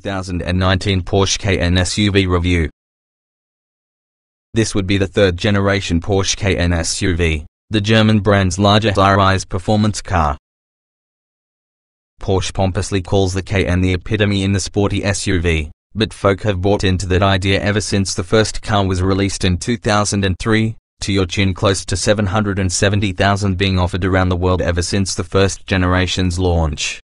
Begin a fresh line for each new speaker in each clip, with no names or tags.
2019 Porsche Cayenne SUV review. This would be the third-generation Porsche Cayenne SUV, the German brand's larger high-rise performance car. Porsche pompously calls the Cayenne the epitome in the sporty SUV, but folk have bought into that idea ever since the first car was released in 2003, to your tune close to 770,000 being offered around the world ever since the first generation's launch.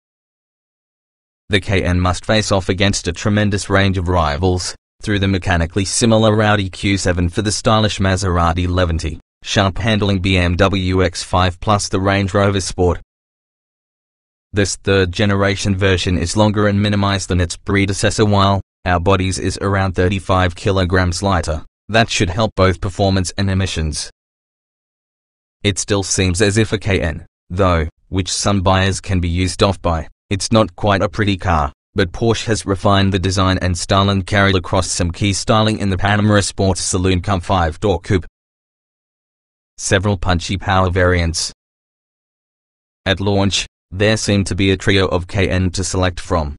The Cayenne must face off against a tremendous range of rivals, through the mechanically similar Audi Q7 for the stylish Maserati Levante, sharp-handling BMW X5 plus the Range Rover Sport. This third-generation version is longer and minimized than its predecessor while our bodies is around 35 kilograms lighter. That should help both performance and emissions. It still seems as if a Cayenne, though, which some buyers can be used off by, it's not quite a pretty car, but Porsche has refined the design and style and carried across some key styling in the Panamera Sports Saloon Cum 5-door coupe. Several punchy power variants. At launch, there seemed to be a trio of Cayenne to select from.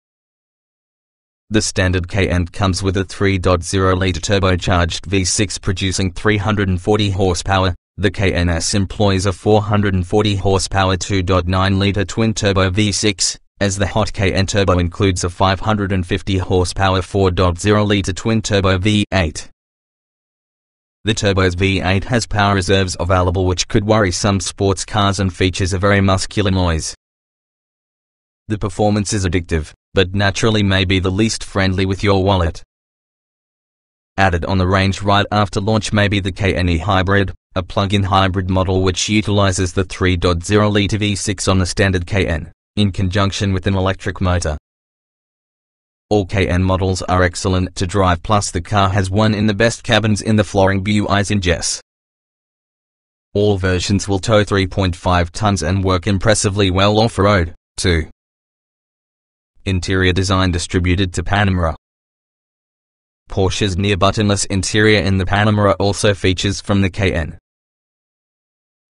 The standard Cayenne comes with a 3.0-liter turbocharged V6 producing 340 horsepower. The Cayenne S employs a 440 horsepower 2.9-liter twin-turbo V6, as the hot Cayenne Turbo includes a 550 horsepower 4.0-liter twin-turbo V8. The Turbo's V8 has power reserves available which could worry some sports cars and features a very muscular noise. The performance is addictive, but naturally may be the least friendly with your wallet. Added on the range right after launch may be the Cayenne Hybrid, a plug-in hybrid model which utilizes the 3.0-liter V6 on the standard Cayenne, in conjunction with an electric motor. All Cayenne models are excellent to drive, plus the car has one in the best cabins in the flooring Buies. All versions will tow 3.5 tons and work impressively well off-road, too. Interior design distributed to Panamera. Porsche's near-buttonless interior in the Panamera also features from the Cayenne.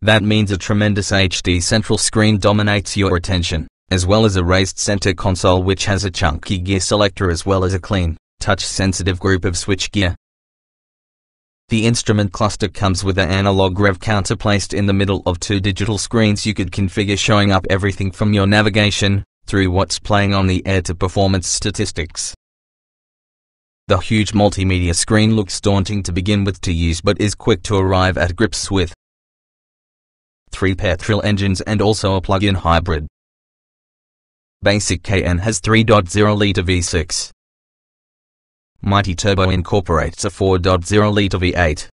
That means a tremendous HD central screen dominates your attention, as well as a raised center console which has a chunky gear selector as well as a clean, touch-sensitive group of switchgear. The instrument cluster comes with an analog rev counter placed in the middle of two digital screens you could configure, showing up everything from your navigation, through what's playing on the air to performance statistics. The huge multimedia screen looks daunting to begin with to use but is quick to arrive at grips with. 3 petrol engines and also a plug-in hybrid. Basic Cayenne has 3.0-liter V6. Mighty Turbo incorporates a 4.0-liter V8.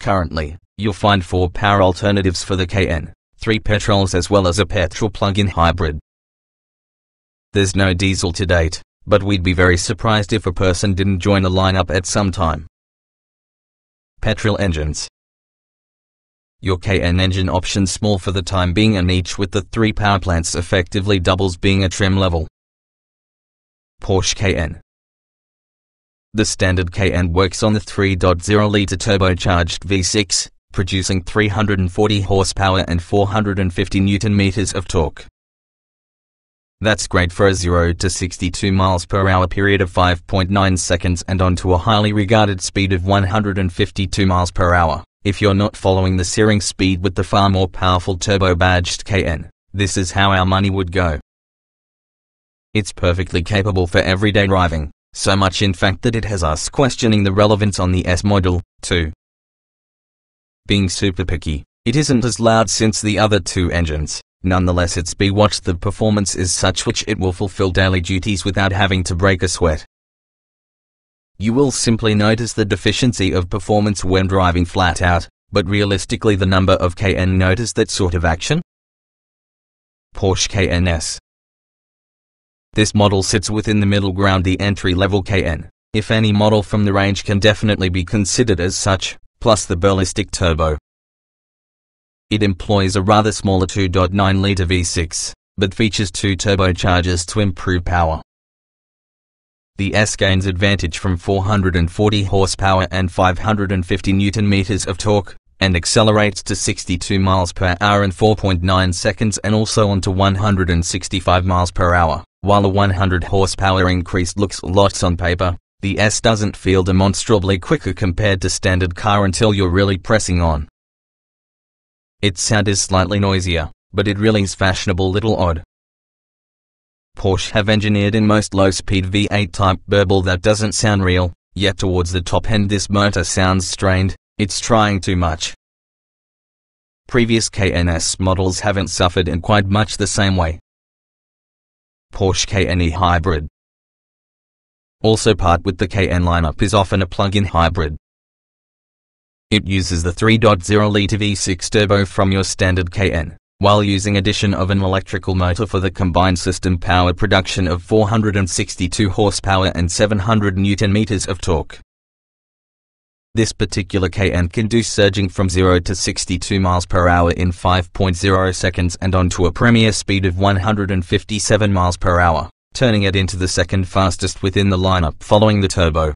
Currently, you'll find 4 power alternatives for the Cayenne, 3 petrols as well as a petrol plug-in hybrid. There's no diesel to date, but we'd be very surprised if a person didn't join the lineup at some time. Petrol engines. Your Cayenne engine option's small for the time being, and each with the 3 power plants effectively doubles being a trim level. Porsche Cayenne. The standard Cayenne works on the 3.0-liter turbocharged V6, producing 340 horsepower and 450 Nm of torque. That's great for a 0 to 62 miles per hour period of 5.9 seconds and onto a highly regarded speed of 152 miles per hour. If you're not following the searing speed with the far more powerful turbo-badged Cayenne, this is how our money would go. It's perfectly capable for everyday driving, so much in fact that it has us questioning the relevance on the S model, too. Being super picky, it isn't as loud since the other 2 engines. Nonetheless, it's be watched the performance is such which it will fulfill daily duties without having to break a sweat. You will simply notice the deficiency of performance when driving flat out, but realistically the number of Cayenne notice that sort of action? Porsche Cayenne S. This model sits within the middle ground, the entry-level Cayenne, if any model from the range can definitely be considered as such, plus the ballistic turbo. It employs a rather smaller 2.9-liter V6, but features 2 turbochargers to improve power. The S gains advantage from 440 horsepower and 550 Nm of torque, and accelerates to 62 miles per hour in 4.9 seconds and also onto 165 miles per hour, While a 100 horsepower increase looks lots on paper, the S doesn't feel demonstrably quicker compared to standard car until you're really pressing on. Its sound is slightly noisier, but it really is fashionable little odd. Porsche have engineered in most low-speed V8 type burble that doesn't sound real, yet towards the top end this motor sounds strained, it's trying too much. Previous Cayenne S models haven't suffered in quite much the same way. Porsche Cayenne E-Hybrid. Also part with the Cayenne lineup is often a plug-in hybrid. It uses the 3.0-litre V6 turbo from your standard Cayenne, while using addition of an electrical motor for the combined system power production of 462 horsepower and 700 Nm of torque. This particular Cayenne can do surging from 0 to 62 miles per hour in 5.0 seconds and onto a premier speed of 157 miles per hour, turning it into the second fastest within the lineup following the turbo.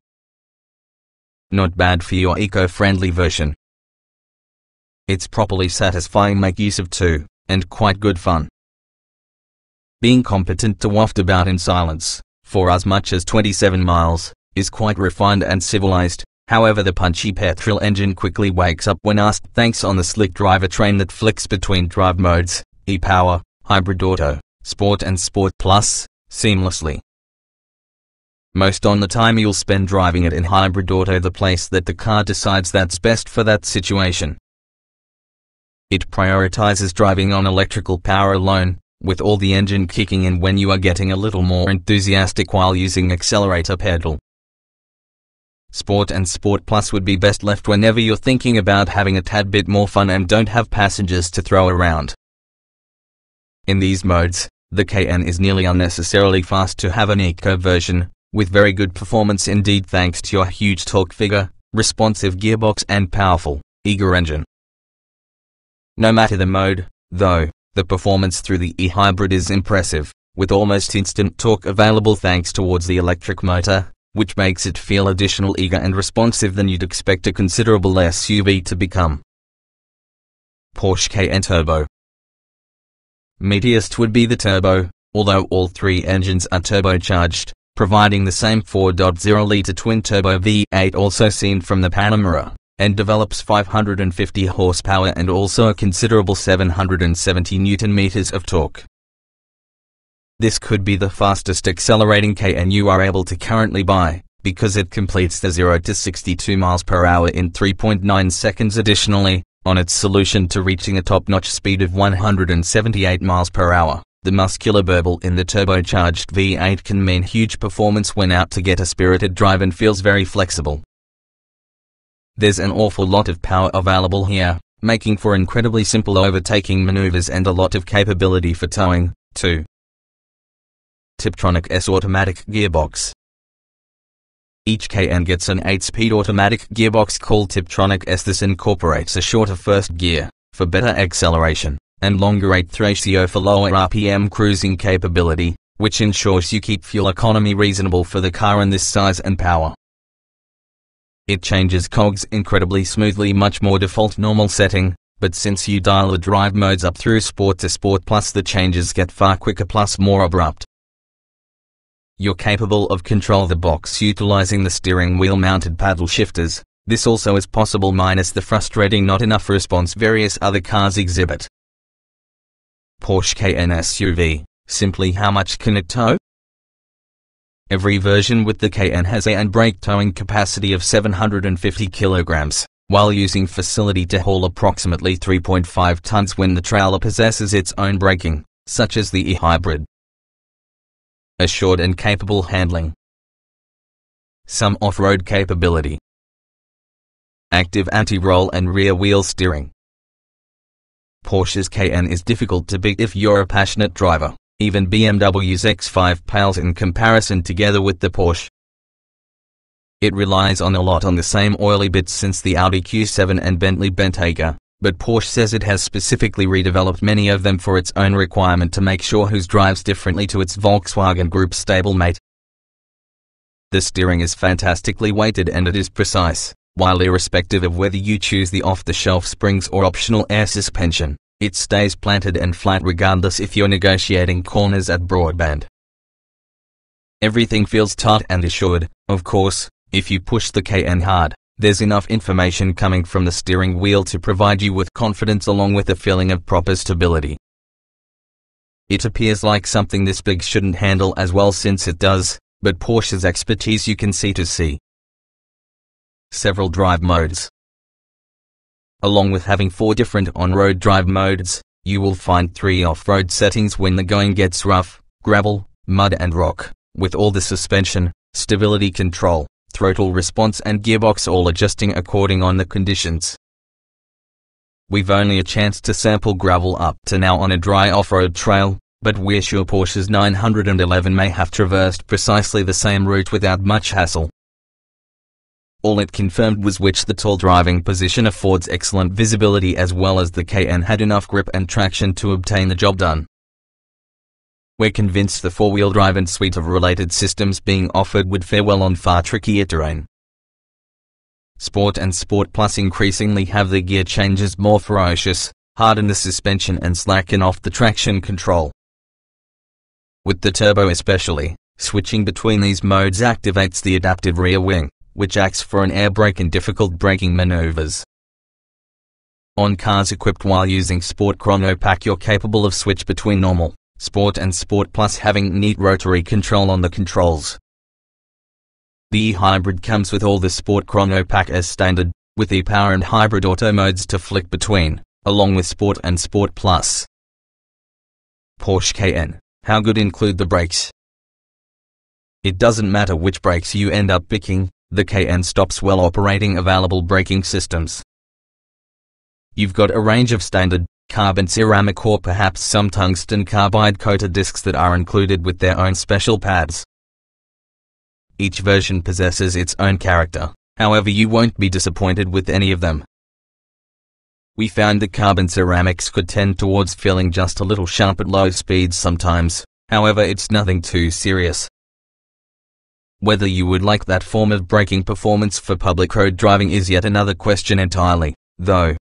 Not bad for your eco-friendly version. It's properly satisfying make use of too, and quite good fun. Being competent to waft about in silence, for as much as 27 miles, is quite refined and civilized. However, the punchy petrol engine quickly wakes up when asked thanks on the slick drivetrain that flicks between drive modes, e-power, hybrid auto, sport and sport plus, seamlessly. Most on the time you'll spend driving it in hybrid auto, the place that the car decides that's best for that situation. It prioritizes driving on electrical power alone, with all the engine kicking in when you are getting a little more enthusiastic while using accelerator pedal. Sport and Sport Plus would be best left whenever you're thinking about having a tad bit more fun and don't have passengers to throw around. In these modes, the Cayenne is nearly unnecessarily fast to have an eco version, with very good performance indeed thanks to your huge torque figure, responsive gearbox and powerful, eager engine. No matter the mode, though, the performance through the e-hybrid is impressive, with almost instant torque available thanks towards the electric motor, which makes it feel additional eager and responsive than you'd expect a considerable SUV to become. Porsche Cayenne Turbo. Meatiest would be the turbo, although all three engines are turbocharged, providing the same 4.0-litre twin-turbo V8 also seen from the Panamera, and develops 550 horsepower and also a considerable 770 Nm of torque. This could be the fastest accelerating Cayenne you are able to currently buy, because it completes the 0 to 62 miles per hour in 3.9 seconds. Additionally, on its solution to reaching a top-notch speed of 178 miles per hour, the muscular burble in the turbocharged V8 can mean huge performance when out to get a spirited drive and feels very flexible. There's an awful lot of power available here, making for incredibly simple overtaking maneuvers and a lot of capability for towing, too. Tiptronic S automatic gearbox. Each Cayenne gets an 8-speed automatic gearbox called Tiptronic S. This incorporates a shorter first gear, for better acceleration, and longer 8th ratio for lower RPM cruising capability, which ensures you keep fuel economy reasonable for the car in this size and power. It changes cogs incredibly smoothly, much more default normal setting, but since you dial the drive modes up through Sport to Sport Plus, the changes get far quicker plus more abrupt. You're capable of control the box utilizing the steering wheel mounted paddle shifters. This also is possible minus the frustrating not enough response various other cars exhibit. Porsche Cayenne SUV, simply how much can it tow? Every version with the Cayenne has a and brake towing capacity of 750 kilograms, while using facility to haul approximately 3.5 tons when the trailer possesses its own braking, such as the e-hybrid. Assured and capable handling. Some off-road capability. Active anti-roll and rear wheel steering. Porsche's Cayenne is difficult to beat if you're a passionate driver. Even BMW's X5 pales in comparison together with the Porsche. It relies on a lot on the same oily bits since the Audi Q7 and Bentley Bentayga, but Porsche says it has specifically redeveloped many of them for its own requirement to make sure whose drives differently to its Volkswagen Group stablemate. The steering is fantastically weighted and it is precise, while irrespective of whether you choose the off-the-shelf springs or optional air suspension, it stays planted and flat regardless if you're negotiating corners at broadband. Everything feels taut and assured. Of course, if you push the Cayenne hard, there's enough information coming from the steering wheel to provide you with confidence along with a feeling of proper stability. It appears like something this big shouldn't handle as well since it does, but Porsche's expertise you can see to see. Several drive modes. Along with having 4 different on-road drive modes, you will find 3 off-road settings when the going gets rough, gravel, mud and rock, with all the suspension, stability control, throttle response and gearbox all adjusting according on the conditions. We've only a chance to sample gravel up to now on a dry off-road trail, but we're sure Porsche's 911 may have traversed precisely the same route without much hassle. All it confirmed was which the tall driving position affords excellent visibility as well as the Cayenne had enough grip and traction to obtain the job done. We're convinced the 4-wheel drive and suite of related systems being offered would fare well on far trickier terrain. Sport and Sport Plus increasingly have the gear changes more ferocious, harden the suspension and slacken off the traction control. With the turbo especially, switching between these modes activates the adaptive rear wing, which acts for an air brake in difficult braking maneuvers. On cars equipped while using Sport Chrono Pack you're capable of switch between normal, Sport and Sport Plus having neat rotary control on the controls. The e-Hybrid comes with all the Sport Chrono Pack as standard, with e-Power and Hybrid Auto modes to flick between, along with Sport and Sport Plus. Porsche Cayenne, how good include the brakes? It doesn't matter which brakes you end up picking, the Cayenne stops well operating available braking systems. You've got a range of standard, carbon ceramic or perhaps some tungsten carbide coated discs that are included with their own special pads. Each version possesses its own character, however you won't be disappointed with any of them. We found that carbon ceramics could tend towards feeling just a little sharp at low speeds sometimes, however it's nothing too serious. Whether you would like that form of braking performance for public road driving is yet another question entirely, though.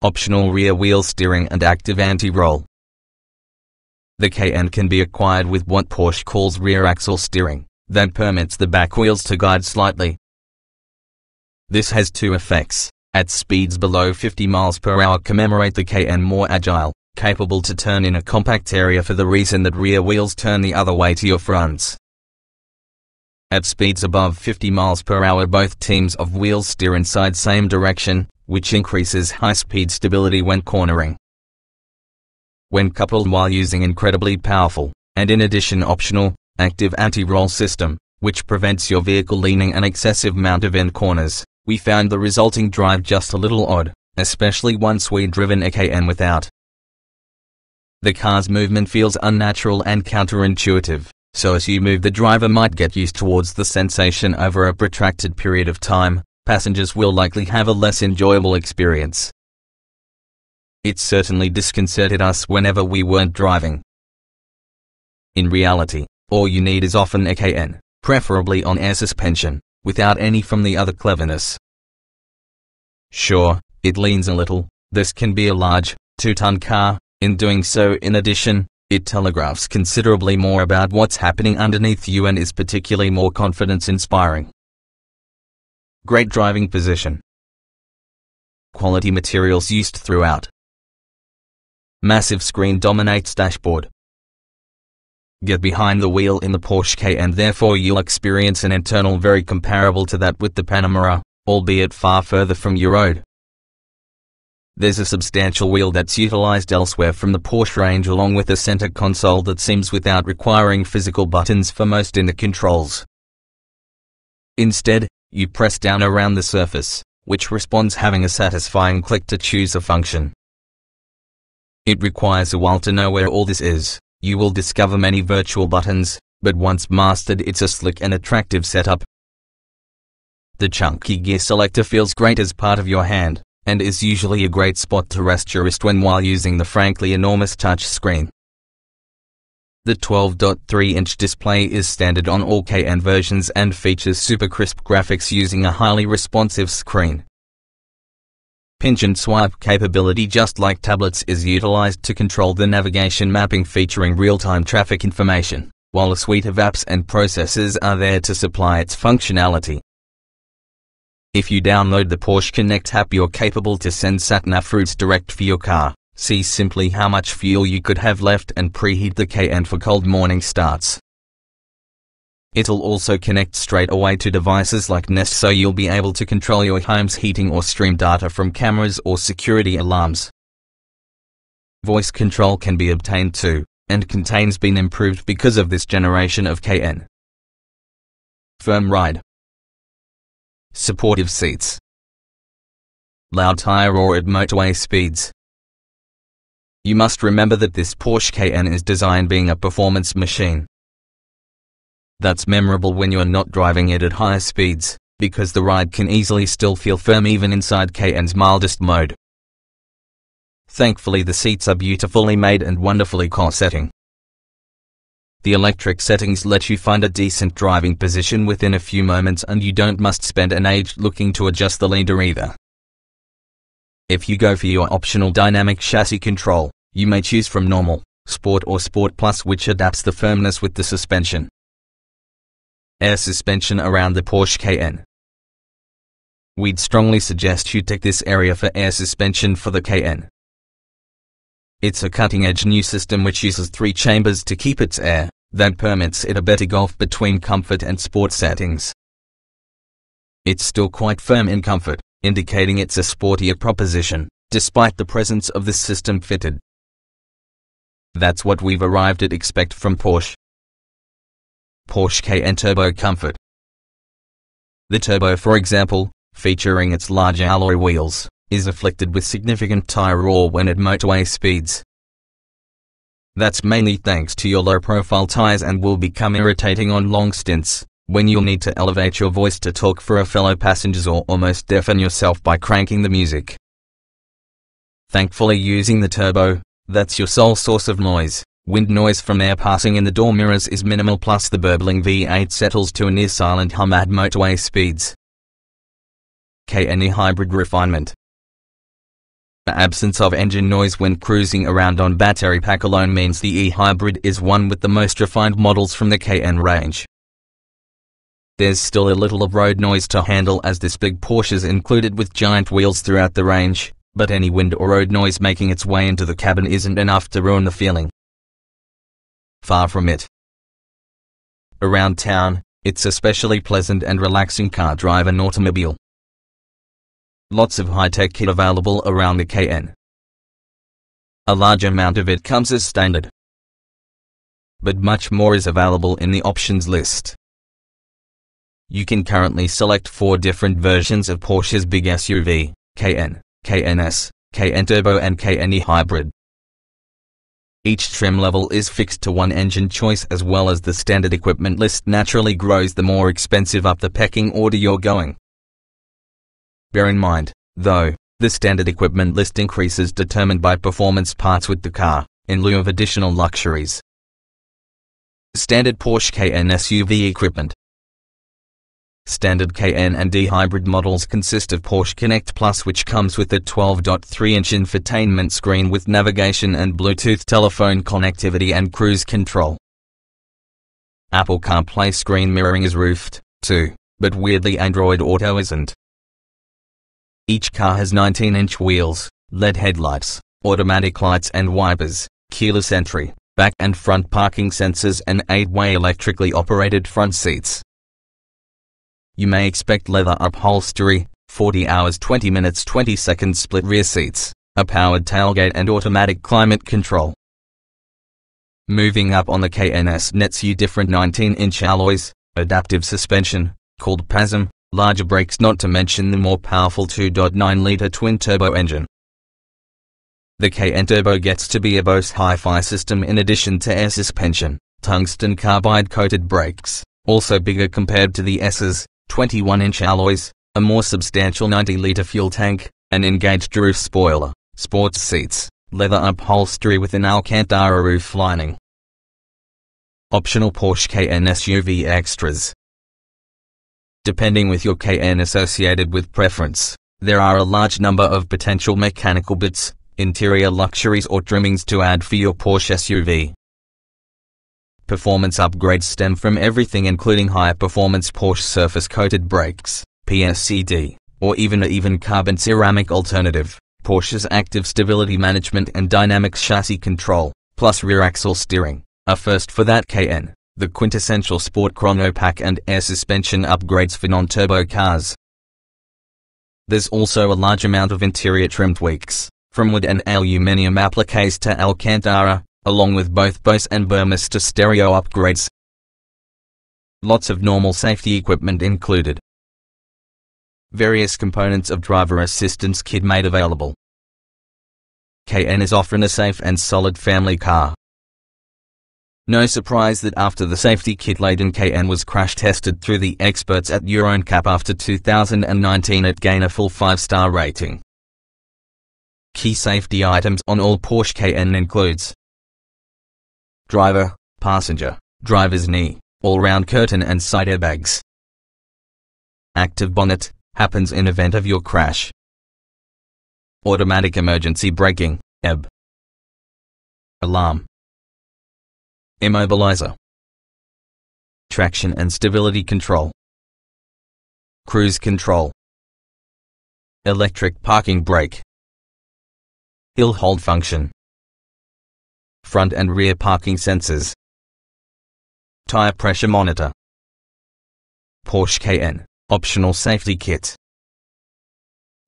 Optional rear wheel steering and active anti-roll. The Cayenne can be acquired with what Porsche calls rear axle steering, that permits the back wheels to guide slightly. This has 2 effects. At speeds below 50 miles per hour commemorate the Cayenne more agile, capable to turn in a compact area for the reason that rear wheels turn the other way to your fronts. At speeds above 50 miles per hour both teams of wheels steer inside same direction, which increases high-speed stability when cornering. When coupled while using incredibly powerful, and in addition optional, active anti-roll system, which prevents your vehicle leaning an excessive amount of in corners, we found the resulting drive just a little odd, especially once we'd driven a Cayenne without. The car's movement feels unnatural and counterintuitive, so as you move the driver might get used towards the sensation over a protracted period of time, passengers will likely have a less enjoyable experience. It certainly disconcerted us whenever we weren't driving. In reality, all you need is often a Cayenne, preferably on air suspension, without any from the other cleverness. Sure, it leans a little, this can be a large, 2-ton car, in doing so in addition, it telegraphs considerably more about what's happening underneath you and is particularly more confidence-inspiring. Great driving position. Quality materials used throughout. Massive screen dominates dashboard. Get behind the wheel in the Porsche Cayenne, therefore you'll experience an internal very comparable to that with the Panamera, albeit far further from your road. There's a substantial wheel that's utilized elsewhere from the Porsche range along with a center console that seems without requiring physical buttons for most in the controls. Instead, you press down around the surface, which responds having a satisfying click to choose a function. It requires a while to know where all this is. You will discover many virtual buttons, but once mastered it's a slick and attractive setup. The chunky gear selector feels great as part of your hand, and is usually a great spot to rest your wrist when while using the frankly enormous touch screen. The 12.3-inch display is standard on all Cayenne versions and features super crisp graphics using a highly responsive screen. Pinch and swipe capability, just like tablets, is utilized to control the navigation mapping featuring real-time traffic information, while a suite of apps and processes are there to supply its functionality. If you download the Porsche Connect app, you're capable to send sat-nav routes direct for your car, see simply how much fuel you could have left and preheat the Cayenne for cold morning starts. It'll also connect straight away to devices like Nest, so you'll be able to control your home's heating or stream data from cameras or security alarms. Voice control can be obtained too, and contain's been improved because of this generation of Cayenne. Firm ride. Supportive seats. Loud tire roar at motorway speeds. You must remember that this Porsche Cayenne is designed being a performance machine. That's memorable when you're not driving it at higher speeds, because the ride can easily still feel firm even inside Cayenne's mildest mode. Thankfully, the seats are beautifully made and wonderfully car-setting. The electric settings let you find a decent driving position within a few moments, and you don't must spend an age looking to adjust the leader either. If you go for your optional dynamic chassis control, you may choose from Normal, Sport or Sport Plus, which adapts the firmness with the suspension. Air suspension around the Porsche Cayenne. We'd strongly suggest you take this area for air suspension for the Cayenne. It's a cutting-edge new system which uses 3 chambers to keep its air, that permits it a better gulf between comfort and sport settings. It's still quite firm in comfort, indicating it's a sportier proposition, despite the presence of this system fitted. That's what we've arrived at expect from Porsche. Porsche Cayenne Turbo Comfort. The Turbo, for example, featuring its large alloy wheels, is afflicted with significant tire roar when at motorway speeds. That's mainly thanks to your low-profile tires and will become irritating on long stints, when you'll need to elevate your voice to talk for a fellow passengers or almost deafen yourself by cranking the music. Thankfully, using the Turbo, that's your sole source of noise. Wind noise from air passing in the door mirrors is minimal, plus the burbling V8 settles to a near-silent hum at motorway speeds. Cayenne hybrid refinement. The absence of engine noise when cruising around on battery pack alone means the e-hybrid is one with the most refined models from the Cayenne range. There's still a little of road noise to handle, as this big Porsche's included with giant wheels throughout the range, but any wind or road noise making its way into the cabin isn't enough to ruin the feeling. Far from it. Around town, it's especially pleasant and relaxing car drive and automobile. Lots of high-tech kit available around the Cayenne. A large amount of it comes as standard, but much more is available in the options list. You can currently select 4 different versions of Porsche's big SUV, Cayenne, Cayenne S, Cayenne Turbo and Cayenne Hybrid. Each trim level is fixed to one engine choice, as well as the standard equipment list naturally grows the more expensive up the pecking order you're going. Bear in mind, though, the standard equipment list increases determined by performance parts with the car, in lieu of additional luxuries. Standard Porsche Cayenne SUV equipment. Standard Cayenne and D-hybrid models consist of Porsche Connect Plus, which comes with a 12.3-inch infotainment screen with navigation and Bluetooth telephone connectivity and cruise control. Apple CarPlay screen mirroring is roofed, too, but weirdly Android Auto isn't. Each car has 19-inch wheels, LED headlights, automatic lights and wipers, keyless entry, back and front parking sensors and 8-way electrically operated front seats. You may expect leather upholstery, 40 hours 20 minutes 20 seconds split rear seats, a powered tailgate and automatic climate control. Moving up on the Cayenne S nets you different 19-inch alloys, adaptive suspension, called PASM, larger brakes, not to mention the more powerful 2.9-liter twin-turbo engine. The Cayenne Turbo gets to be a Bose hi-fi system in addition to air suspension, tungsten carbide-coated brakes, also bigger compared to the S's, 21-inch alloys, a more substantial 90-liter fuel tank, an engaged roof spoiler, sports seats, leather upholstery with an Alcantara roof lining. Optional Porsche Cayenne SUV extras. Depending with your Cayenne associated with preference, there are a large number of potential mechanical bits, interior luxuries or trimmings to add for your Porsche SUV. Performance upgrades stem from everything including high-performance Porsche surface-coated brakes, PSCD, or even a carbon ceramic alternative, Porsche's active stability management and dynamic chassis control, plus rear axle steering, a first for that Cayenne, the quintessential sport chrono pack and air suspension upgrades for non-turbo cars. There's also a large amount of interior trim tweaks, from wood and aluminium appliques to Alcantara, along with both Bose and Burmester stereo upgrades. Lots of normal safety equipment included. Various components of driver assistance kit made available. Cayenne is often a safe and solid family car. No surprise that after the safety kit-laden Cayenne was crash tested through the experts at Euro NCAP after 2019 it gained a full 5-star rating. Key safety items on all Porsche Cayenne includes driver, passenger, driver's knee, all-round curtain and side airbags. Active bonnet, happens in event of your crash. Automatic emergency braking, EB. Alarm. Immobilizer. Traction and stability control. Cruise control. Electric parking brake. Hill hold function. Front and rear parking sensors. Tire pressure monitor. Porsche Cayenne, optional safety kit.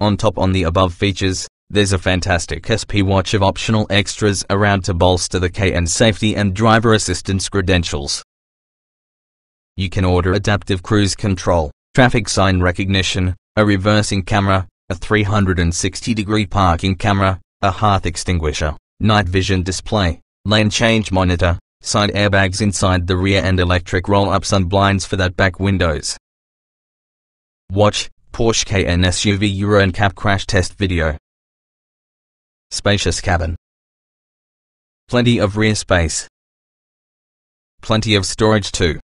On top on the above features, there's a fantastic SP watch of optional extras around to bolster the Cayenne safety and driver assistance credentials. You can order adaptive cruise control, traffic sign recognition, a reversing camera, a 360-degree parking camera, a hearth extinguisher, night vision display, lane change monitor, side airbags inside the rear and electric roll-up sun blinds for that back windows. Watch Porsche Cayenne SUV Euro NCAP crash test video. Spacious cabin. Plenty of rear space. Plenty of storage too.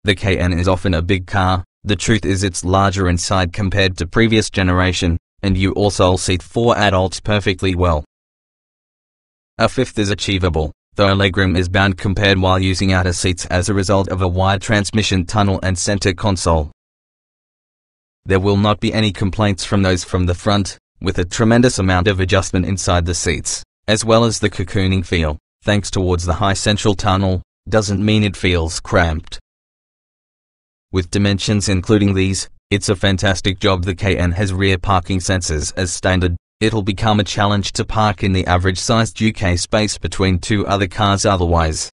The Cayenne is often a big car, the truth is it's larger inside compared to previous generation, and you also seat 4 adults perfectly well. A fifth is achievable, though legroom is bound compared while using outer seats as a result of a wide transmission tunnel and center console. There will not be any complaints from those from the front, with a tremendous amount of adjustment inside the seats, as well as the cocooning feel, thanks towards the high central tunnel, doesn't mean it feels cramped. With dimensions including these, it's a fantastic job the Cayenne has rear parking sensors as standard. It'll become a challenge to park in the average-sized UK space between 2 other cars otherwise.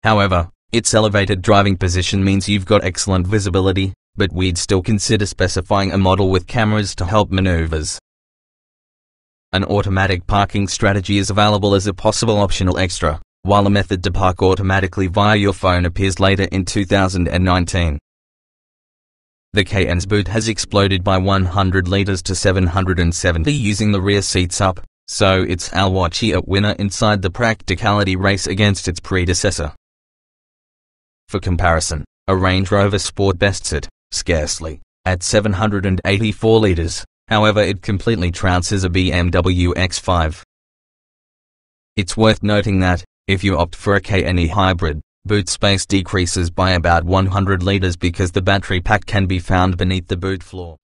However, its elevated driving position means you've got excellent visibility, but we'd still consider specifying a model with cameras to help maneuvers. An automatic parking strategy is available as a possible optional extra, while a method to park automatically via your phone appears later in 2019. The Cayenne's boot has exploded by 100 litres to 770 using the rear seats up, so it's a winner inside the practicality race against its predecessor. For comparison, a Range Rover Sport bests it, scarcely, at 784 litres, however it completely trounces a BMW X5. It's worth noting that, if you opt for a Cayenne hybrid, boot space decreases by about 100 litres because the battery pack can be found beneath the boot floor.